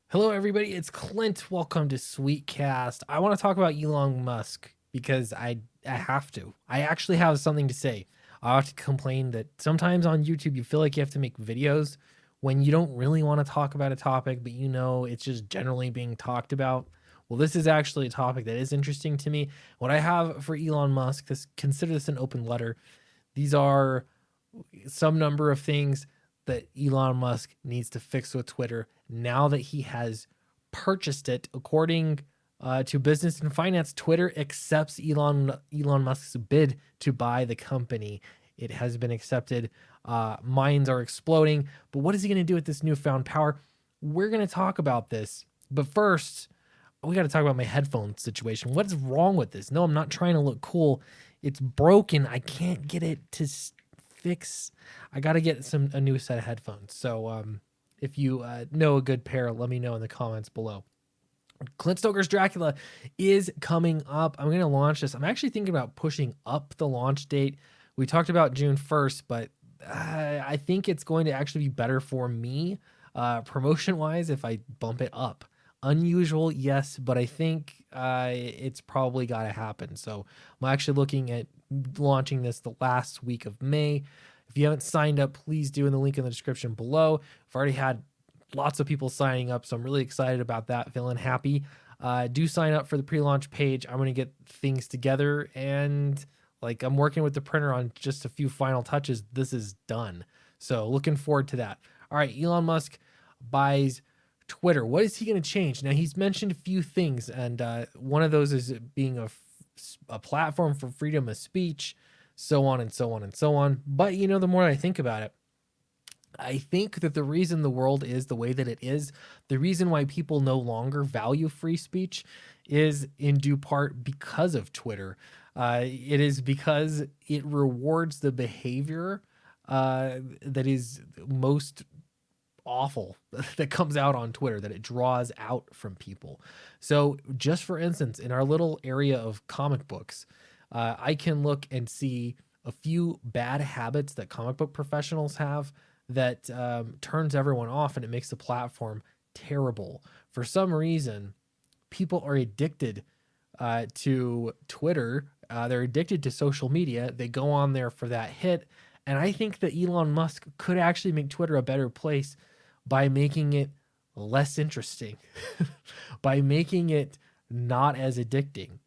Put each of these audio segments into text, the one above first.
Hello, everybody. It's Clint. Welcome to Sweetcast. I want to talk about Elon Musk because I have to. I actually have something to say. I have to complain that sometimes on YouTube you feel like you have to make videos when you don't really want to talk about a topic, but you know it's just generally being talked about. Well, this is actually a topic that is interesting to me. What I have for Elon Musk, consider this an open letter. These are some number of things that Elon Musk needs to fix with Twitter now that he has purchased it. According to Business and Finance, Twitter accepts Elon Musk's bid to buy the company. It has been accepted. Minds are exploding. But what is he going to do with this newfound power? We're going to talk about this. But first, we got to talk about my headphone situation. What's wrong with this? No, I'm not trying to look cool. It's broken. I can't get it to fix. I got to get a new set of headphones. So if you know a good pair, let me know in the comments below. Clint Stoker's Dracula is coming up. I'm going to launch this. I'm actually thinking about pushing up the launch date. We talked about June 1st, but I think it's going to actually be better for me promotion wise if I bump it up. Unusual, yes, but I think it's probably got to happen. So I'm actually looking at launching this the last week of May. If you haven't signed up, please do in the link in the description below. I've already had lots of people signing up, so I'm really excited about that, feeling happy. Do sign up for the pre-launch page. I'm going to get things together, and like I'm working with the printer on just a few final touches. This is done. So looking forward to that. All right, Elon Musk buys Twitter. What is he going to change? Now, he's mentioned a few things, and one of those is being a platform for freedom of speech, so on and so on and so on. But, you know, the more I think about it, I think that the reason the world is the way that it is, the reason why people no longer value free speech is in due part because of Twitter. It is because it rewards the behavior that is most awful that comes out on Twitter, that it draws out from people. So, just for instance, in our little area of comic books, I can look and see a few bad habits that comic book professionals have that turns everyone off, and it makes the platform terrible. For some reason, people are addicted to Twitter. They're addicted to social media. They go on there for that hit. And I think that Elon Musk could actually make Twitter a better place by making it less interesting, by making it not as addicting.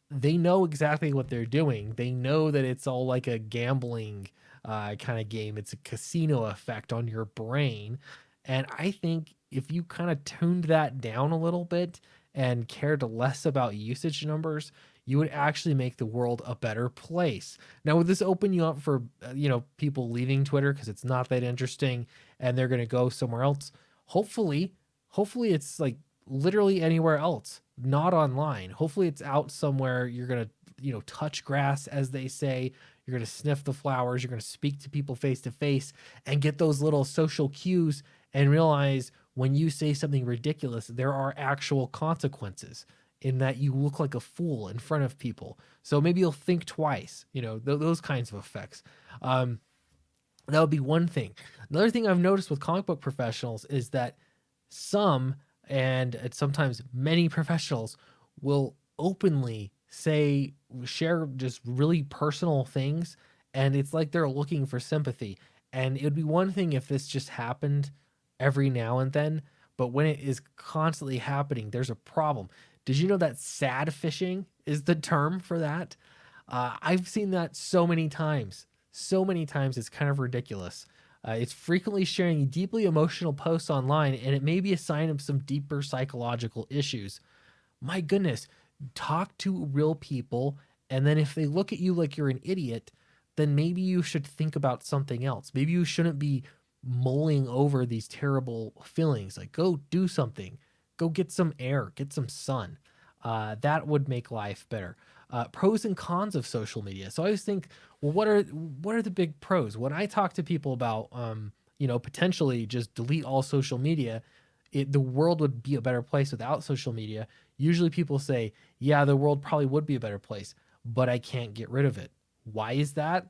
They know exactly what they're doing. They know that it's all like a gambling kind of game. It's a casino effect on your brain. And I think if you kind of tuned that down a little bit and cared less about usage numbers, you would actually make the world a better place. Now, would this open you up for, people leaving Twitter because it's not that interesting and they're going to go somewhere else? Hopefully, it's like literally anywhere else, not online. Hopefully it's out somewhere you're going to, touch grass, as they say. You're going to sniff the flowers. You're going to speak to people face to face and get those little social cues and realize when you say something ridiculous, there are actual consequences in that you look like a fool in front of people. So maybe you'll think twice, those kinds of effects. That would be one thing. Another thing I've noticed with comic book professionals is that some, and sometimes many professionals, will openly share just really personal things, and it's like they're looking for sympathy. And it would be one thing if this just happened every now and then, but when it is constantly happening, there's a problem. Did you know that sad fishing is the term for that? I've seen that so many times. So many times, it's kind of ridiculous. It's frequently sharing deeply emotional posts online, and it may be a sign of some deeper psychological issues. My goodness, talk to real people, and then if they look at you like you're an idiot, then maybe you should think about something else. Maybe you shouldn't be mulling over these terrible feelings. Like, go do something. Go get some air, get some sun. That would make life better. Pros and cons of social media. So I always think, well, what are the big pros? When I talk to people about, potentially just delete all social media, the world would be a better place without social media. Usually people say, yeah, the world probably would be a better place, but I can't get rid of it. Why is that?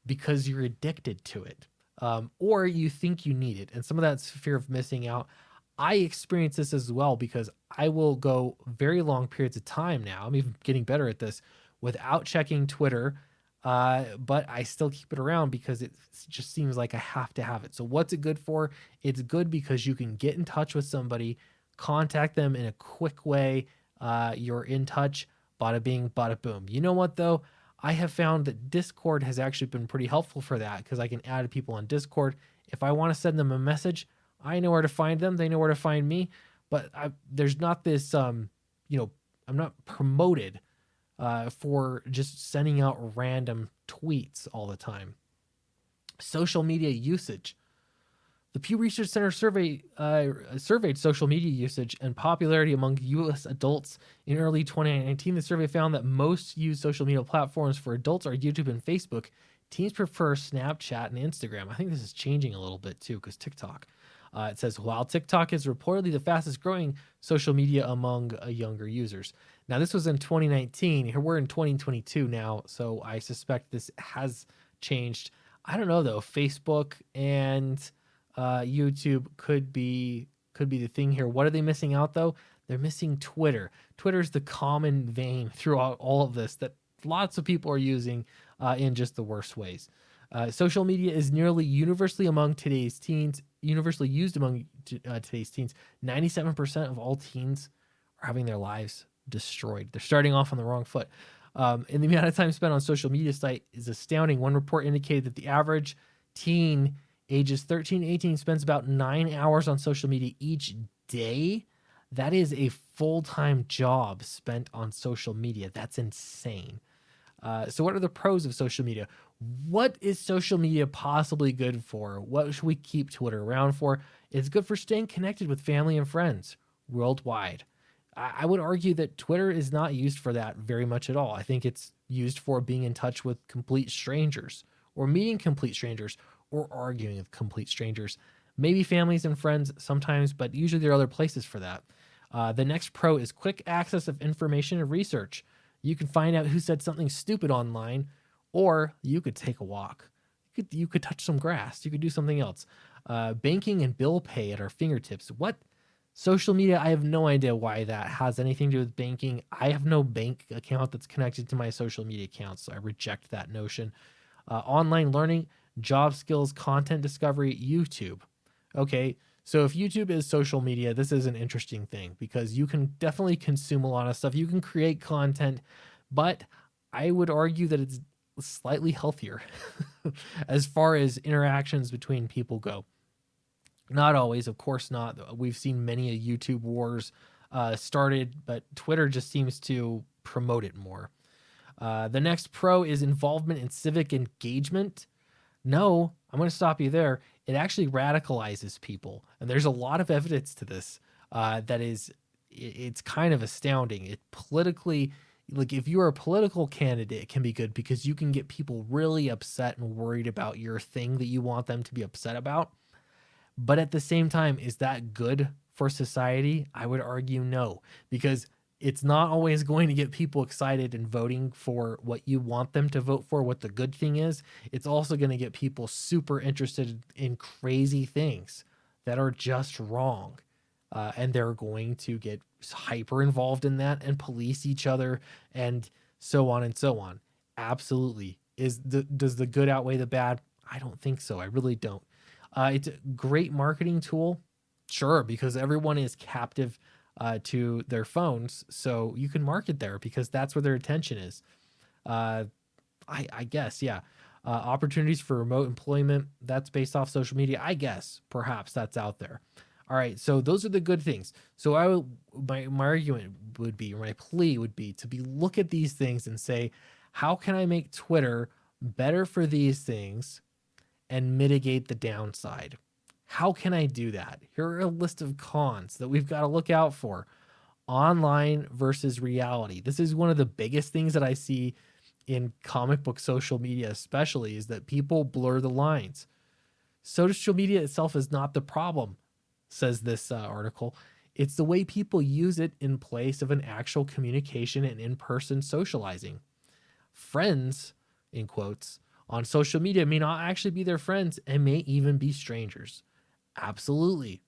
Because you're addicted to it. Or you think you need it. And some of that's fear of missing out. I experience this as well because I will go very long periods of time now. I'm even getting better at this without checking Twitter, but I still keep it around because it just seems like I have to have it. So, what's it good for? It's good because you can get in touch with somebody, contact them in a quick way. You're in touch, bada bing, bada boom. You know what, though? I have found that Discord has actually been pretty helpful for that because I can add people on Discord. If I want to send them a message, I know where to find them. They know where to find me. But there's not this, I'm not promoted for just sending out random tweets all the time. Social media usage. The Pew Research Center surveyed social media usage and popularity among U.S. adults in early 2019. The survey found that most used social media platforms for adults are YouTube and Facebook. Teens prefer Snapchat and Instagram. I think this is changing a little bit too because TikTok. It says, while TikTok is reportedly the fastest growing social media among younger users. Now, this was in 2019. Here we're in 2022 now, so I suspect this has changed. I don't know, though. Facebook and YouTube could be the thing here. What are they missing out, though? They're missing Twitter. Twitter's the common vein throughout all of this that lots of people are using in just the worst ways. Social media is nearly universally used among today's teens. 97% of all teens are having their lives destroyed. They're starting off on the wrong foot. And the amount of time spent on social media site is astounding. One report indicated that the average teen ages 13 to 18 spends about 9 hours on social media each day. That is a full-time job spent on social media. That's insane. So what are the pros of social media? What is social media possibly good for? What should we keep Twitter around for? It's good for staying connected with family and friends worldwide. I would argue that Twitter is not used for that very much at all. I think it's used for being in touch with complete strangers or meeting complete strangers or arguing with complete strangers. Maybe families and friends sometimes, but usually there are other places for that. The next pro is quick access of information and research. You can find out who said something stupid online, or you could take a walk. You could touch some grass. You could do something else. Banking and bill pay at our fingertips. What? Social media, I have no idea why that has anything to do with banking. I have no bank account that's connected to my social media account, so I reject that notion. Online learning, job skills, content discovery, YouTube. Okay, so if YouTube is social media, this is an interesting thing because you can definitely consume a lot of stuff. You can create content, but I would argue that it's slightly healthier as far as interactions between people go. Not always, of course not. We've seen many a YouTube wars started, but Twitter just seems to promote it more. The next pro is involvement in civic engagement. No, I'm going to stop you there. It actually radicalizes people. And there's a lot of evidence to this it's kind of astounding. It politically, like if you're a political candidate, it can be good because you can get people really upset and worried about your thing that you want them to be upset about. But at the same time, is that good for society? I would argue no, because it's not always going to get people excited and voting for what you want them to vote for, what the good thing is. It's also going to get people super interested in crazy things that are just wrong. And they're going to get hyper involved in that and police each other and so on and so on. Absolutely. Does the good outweigh the bad? I don't think so. I really don't. It's a great marketing tool. Sure, because everyone is captive to their phones. So you can market there because that's where their attention is. I guess, yeah. Opportunities for remote employment, that's based off social media. I guess, perhaps that's out there. All right, so those are the good things. So my argument would be, or my plea would be to look at these things and say, how can I make Twitter better for these things and mitigate the downside? How can I do that? Here are a list of cons that we've got to look out for. Online versus reality. This is one of the biggest things that I see in comic book social media, especially, is that people blur the lines. Social media itself is not the problem, says this article. It's the way people use it in place of an actual communication and in-person socializing. Friends, in quotes, on social media may not actually be their friends and may even be strangers. Absolutely.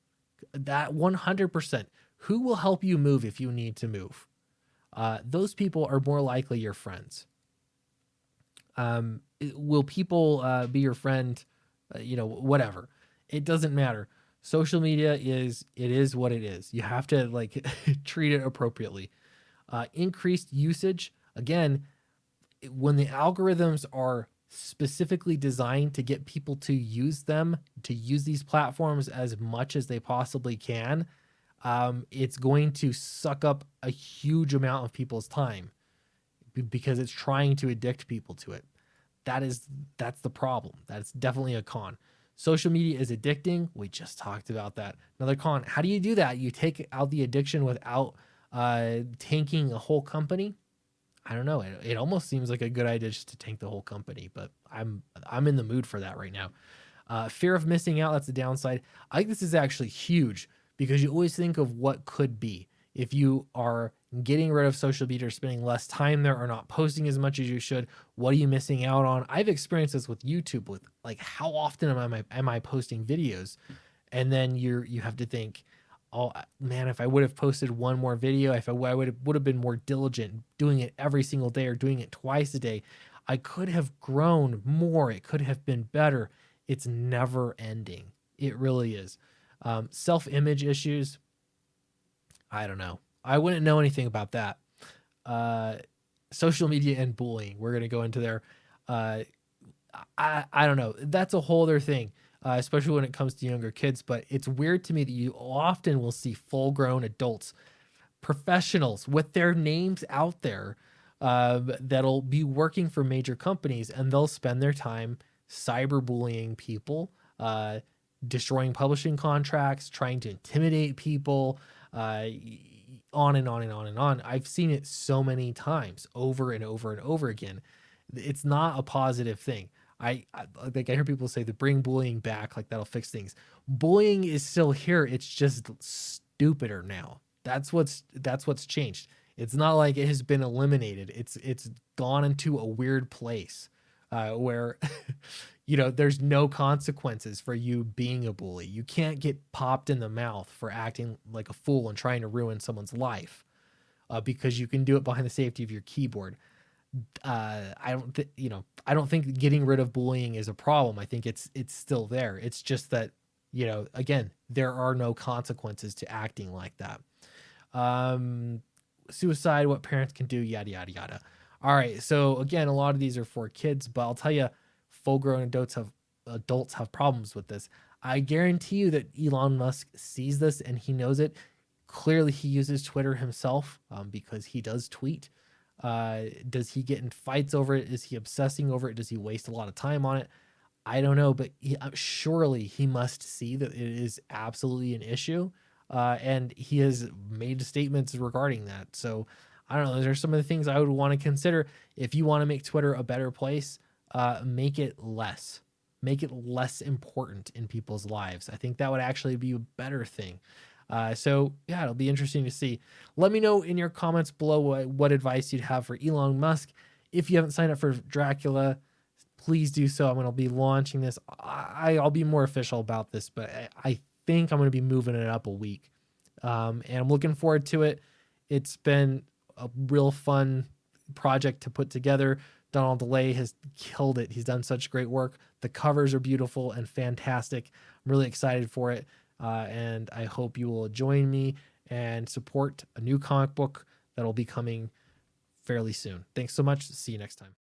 That 100%. Who will help you move if you need to move? Those people are more likely your friends. Will people be your friend? Whatever. It doesn't matter. Social media is what it is. You have to like treat it appropriately. Increased usage, again, when the algorithms are specifically designed to get people to use them, to use these platforms as much as they possibly can, it's going to suck up a huge amount of people's time because it's trying to addict people to it. That's the problem. That's definitely a con. Social media is addicting. We just talked about that. Another con. How do you do that? You take out the addiction without tanking a whole company. I don't know. It almost seems like a good idea just to tank the whole company, but I'm in the mood for that right now. Fear of missing out. That's the downside. I think this is actually huge because you always think of what could be if you are getting rid of social media or spending less time there or not posting as much as you should. What are you missing out on? I've experienced this with YouTube with like how often am I posting videos, and then you have to think, oh man, if I would have posted one more video, if I would have been more diligent doing it every single day or doing it twice a day, I could have grown more. It could have been better. It's never ending. It really is. Self-image issues. I don't know. I wouldn't know anything about that. Social media and bullying. We're going to go into there. I don't know. That's a whole other thing, especially when it comes to younger kids. But it's weird to me that you often will see full-grown adults, professionals with their names out there, that'll be working for major companies, and they'll spend their time cyberbullying people, destroying publishing contracts, trying to intimidate people, on and on and on and on. I've seen it so many times over and over and over again. It's not a positive thing. I like I hear people say to bring bullying back, like that'll fix things. Bullying is still here. It's just stupider now. That's what's changed. It's not like it has been eliminated. It's gone into a weird place where there's no consequences for you being a bully. You can't get popped in the mouth for acting like a fool and trying to ruin someone's life because you can do it behind the safety of your keyboard. I don't think getting rid of bullying is a problem. I think it's still there. It's just that, again, there are no consequences to acting like that. Suicide, what parents can do, yada, yada, yada. All right. So again, a lot of these are for kids, but I'll tell you, full-grown adults have problems with this. I guarantee you that Elon Musk sees this and he knows it. Clearly, he uses Twitter himself because he does tweet. Does he get in fights over it? Is he obsessing over it? Does he waste a lot of time on it? I don't know, but surely he must see that it is absolutely an issue. And he has made statements regarding that. So I don't know. Those are some of the things I would want to consider. If you want to make Twitter a better place, make it less important in people's lives. I think that would actually be a better thing. So yeah, it'll be interesting to see. Let me know in your comments below what advice you'd have for Elon Musk. If you haven't signed up for Dracula, please do so. I'm going to be launching this. I'll be more official about this, but I think I'm going to be moving it up a week. And I'm looking forward to it. It's been a real fun project to put together. Donald DeLay has killed it. He's done such great work. The covers are beautiful and fantastic. I'm really excited for it. And I hope you will join me and support a new comic book that'll be coming fairly soon. Thanks so much. See you next time.